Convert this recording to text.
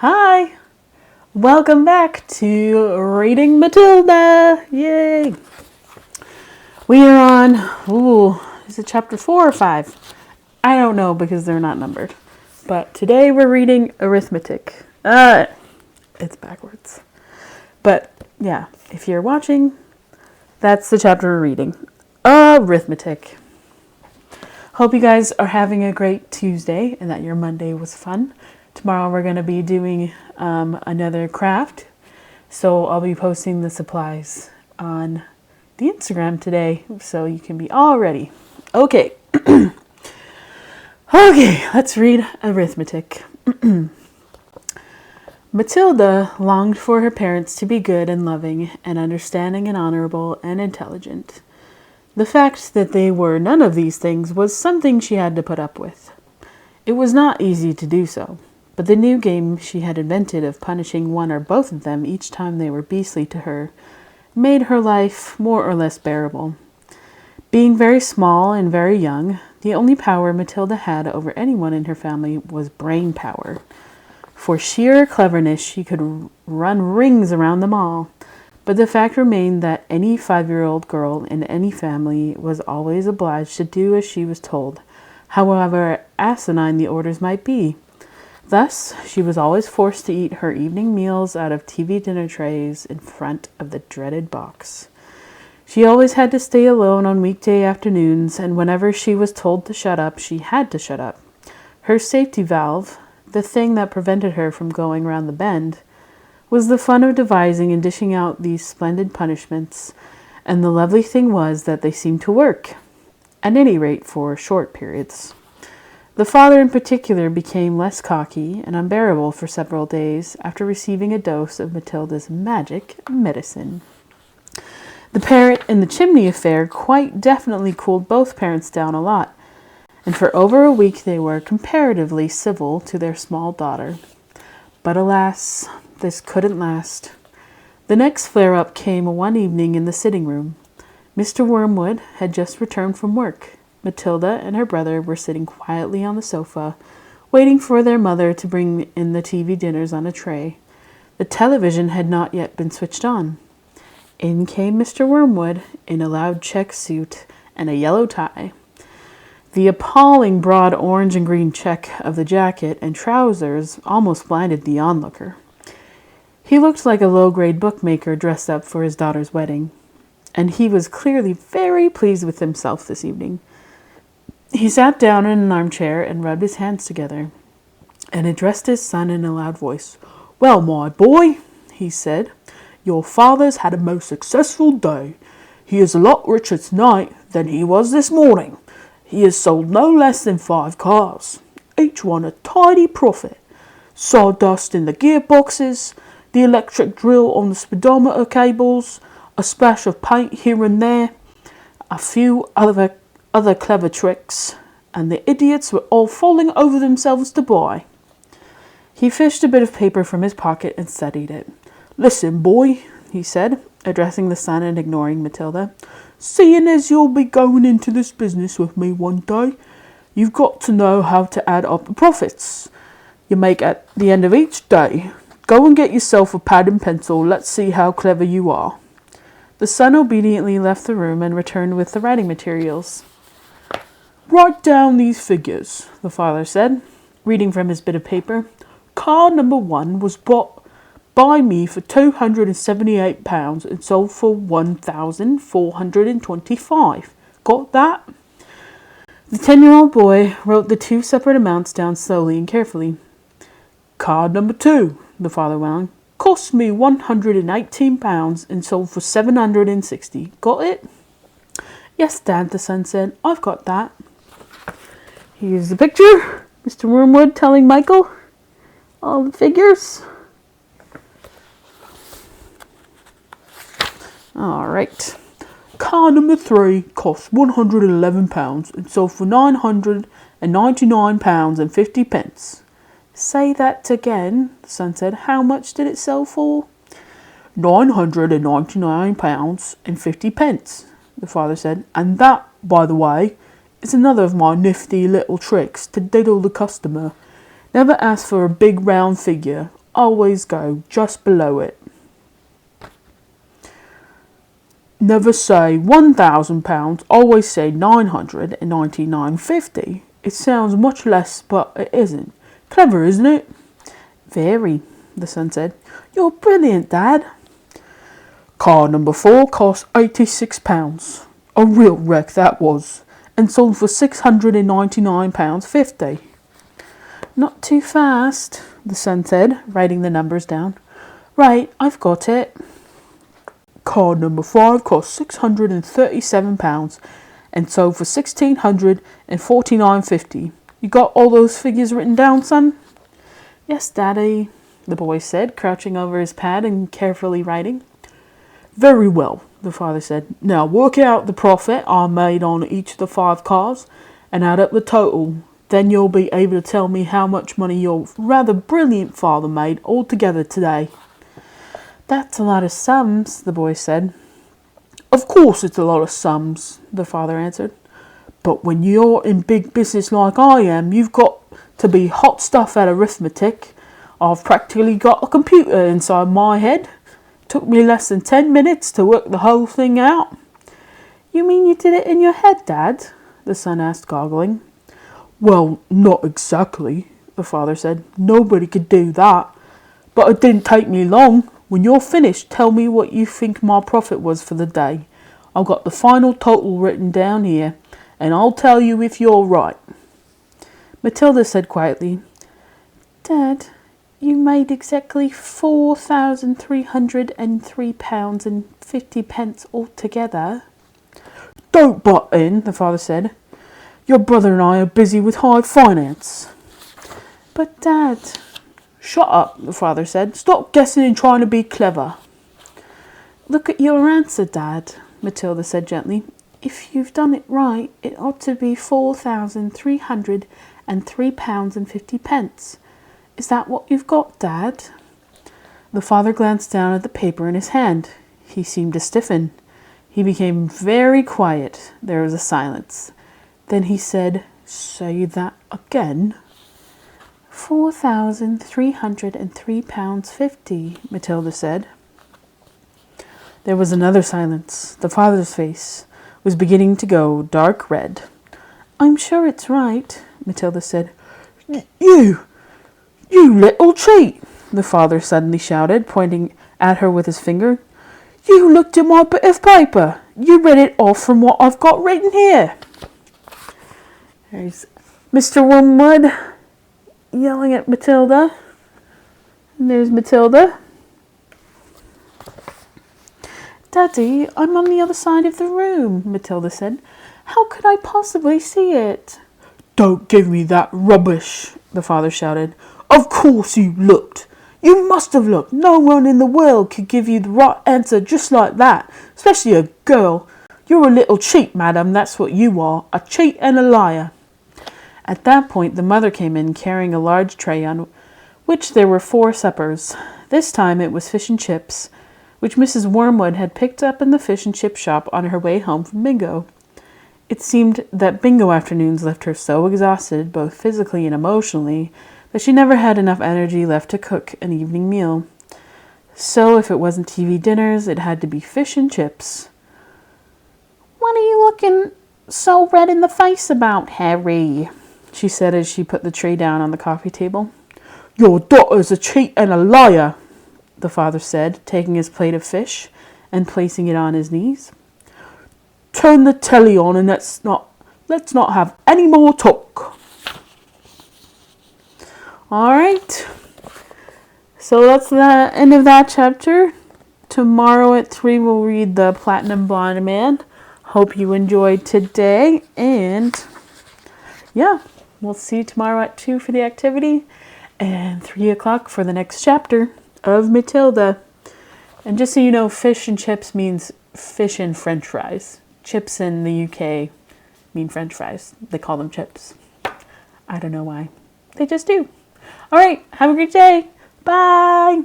Hi! Welcome back to Reading Matilda! Yay! We are on, is it chapter 4 or 5? I don't know because they're not numbered. But today we're reading arithmetic. It's backwards. But yeah, if you're watching, that's the chapter we're reading. Arithmetic. Hope you guys are having a great Tuesday and that your Monday was fun. Tomorrow we're going to be doing another craft. So I'll be posting the supplies on the Instagram today so you can be all ready. Okay. Okay, let's read arithmetic. Matilda longed for her parents to be good and loving and understanding and honorable and intelligent. The fact that they were none of these things was something she had to put up with. It was not easy to do so, but the new game she had invented of punishing one or both of them each time they were beastly to her made her life more or less bearable. Being very small and very young, the only power Matilda had over anyone in her family was brain power. For sheer cleverness, she could run rings around them all. But the fact remained that any 5-year-old girl in any family was always obliged to do as she was told, however asinine the orders might be. Thus, she was always forced to eat her evening meals out of TV dinner trays in front of the dreaded box. She always had to stay alone on weekday afternoons, and whenever she was told to shut up, she had to shut up. Her safety valve, the thing that prevented her from going round the bend, was the fun of devising and dishing out these splendid punishments, and the lovely thing was that they seemed to work, at any rate for short periods. The father in particular became less cocky and unbearable for several days after receiving a dose of Matilda's magic medicine. The parrot and the chimney affair quite definitely cooled both parents down a lot, and for over a week they were comparatively civil to their small daughter. But alas, this couldn't last. The next flare-up came one evening in the sitting room. Mr. Wormwood had just returned from work. Matilda and her brother were sitting quietly on the sofa, waiting for their mother to bring in the TV dinners on a tray. The television had not yet been switched on. In came Mr. Wormwood in a loud check suit and a yellow tie. The appalling broad orange and green check of the jacket and trousers almost blinded the onlooker. He looked like a low-grade bookmaker dressed up for his daughter's wedding, and he was clearly very pleased with himself this evening. He sat down in an armchair and rubbed his hands together, and addressed his son in a loud voice. "Well, my boy," he said, "your father's had a most successful day. He is a lot richer tonight than he was this morning. He has sold no less than 5 cars, each one a tidy profit. Sawdust in the gearboxes, the electric drill on the speedometer cables, a splash of paint here and there, a few other clever tricks, and the idiots were all falling over themselves to buy." He fished a bit of paper from his pocket and studied it. "Listen, boy," he said, addressing the son and ignoring Matilda. "Seeing as you'll be going into this business with me one day, you've got to know how to add up the profits you make at the end of each day. Go and get yourself a pad and pencil. Let's see how clever you are." The son obediently left the room and returned with the writing materials. "Write down these figures," the father said, reading from his bit of paper. "Car number 1 was bought by me for £278 and sold for £1,425. Got that?" The 10-year-old boy wrote the 2 separate amounts down slowly and carefully. "Car number 2, the father went on, "cost me £118 and sold for £760. Got it?" "Yes, Dad," the son said. "I've got that." "Here's the picture," Mr. Wormwood telling Michael. "All the figures." All right. "Car number 3 cost £111 and sold for £999.50. "Say that again," the son said. "How much did it sell for?" £999.50, the father said. "And that, by the way, is another of my nifty little tricks to diddle the customer. Never ask for a big round figure. always go just below it. Never say £1,000, always say 999.50. It sounds much less, but it isn't. Clever, isn't it? Very, the son said. You're brilliant, Dad. Car number 4 cost £86. A real wreck that was, and sold for £699.50. Not too fast, the son said, writing the numbers down. Right, I've got it. Car number 5 cost £637 and sold for £1,649.50. You got all those figures written down, son? Yes, Daddy, the boy said, crouching over his pad and carefully writing. Very well, the father said. Now work out the profit I made on each of the 5 cars and add up the total. Then you'll be able to tell me how much money your rather brilliant father made altogether today. That's a lot of sums, the boy said. Of course it's a lot of sums, the father answered. But when you're in big business like I am, you've got to be hot stuff at arithmetic. I've practically got a computer inside my head. Took me less than 10 minutes to work the whole thing out. You mean you did it in your head, Dad? The son asked, goggling. Well, not exactly, the father said. Nobody could do that. But it didn't take me long. When you're finished, tell me what you think my profit was for the day. I've got the final total written down here, and I'll tell you if you're right. Matilda said quietly, Dad, you made exactly £4,303.50 altogether. Don't butt in, the father said. Your brother and I are busy with high finance. But Dad... Shut up, the father said. Stop guessing and trying to be clever. Look at your answer, Dad, Matilda said gently. If you've done it right, it ought to be £4,303.50. Is that what you've got, Dad? The father glanced down at the paper in his hand. He seemed to stiffen. He became very quiet. There was a silence. Then he said, Say that again. £4,303.50, Matilda said. There was another silence. The father's face was beginning to go dark red. I'm sure it's right, Matilda said. You little cheat, the father suddenly shouted, pointing at her with his finger. You looked at my bit of paper. You read it off from what I've got written here. There's Mr. Wormwood yelling at Matilda. And there's Matilda. Daddy, I'm on the other side of the room, Matilda said. How could I possibly see it? Don't give me that rubbish, the father shouted. Of course you looked. You must have looked. No one in the world could give you the right answer just like that, especially a girl. You're a little cheat, madam, that's what you are, a cheat and a liar. At that point, the mother came in carrying a large tray on which there were 4 suppers. This time it was fish and chips, which Mrs. Wormwood had picked up in the fish and chip shop on her way home from bingo. It seemed that bingo afternoons left her so exhausted, both physically and emotionally, that she never had enough energy left to cook an evening meal. So if it wasn't TV dinners, it had to be fish and chips. What are you looking so red in the face about, Harry? She said as she put the tray down on the coffee table. Your daughter's a cheat and a liar, the father said, taking his plate of fish and placing it on his knees. Turn the telly on and let's not have any more talk. All right. So that's the end of that chapter. Tomorrow at 3 we'll read The Platinum Blonde Man. Hope you enjoyed today, and yeah, we'll see you tomorrow at 2 for the activity and 3 o'clock for the next chapter of Matilda. And just so you know, fish and chips means fish and french fries. Chips in the UK mean french fries. They call them chips. I don't know why. They just do. All right, have a great day. Bye.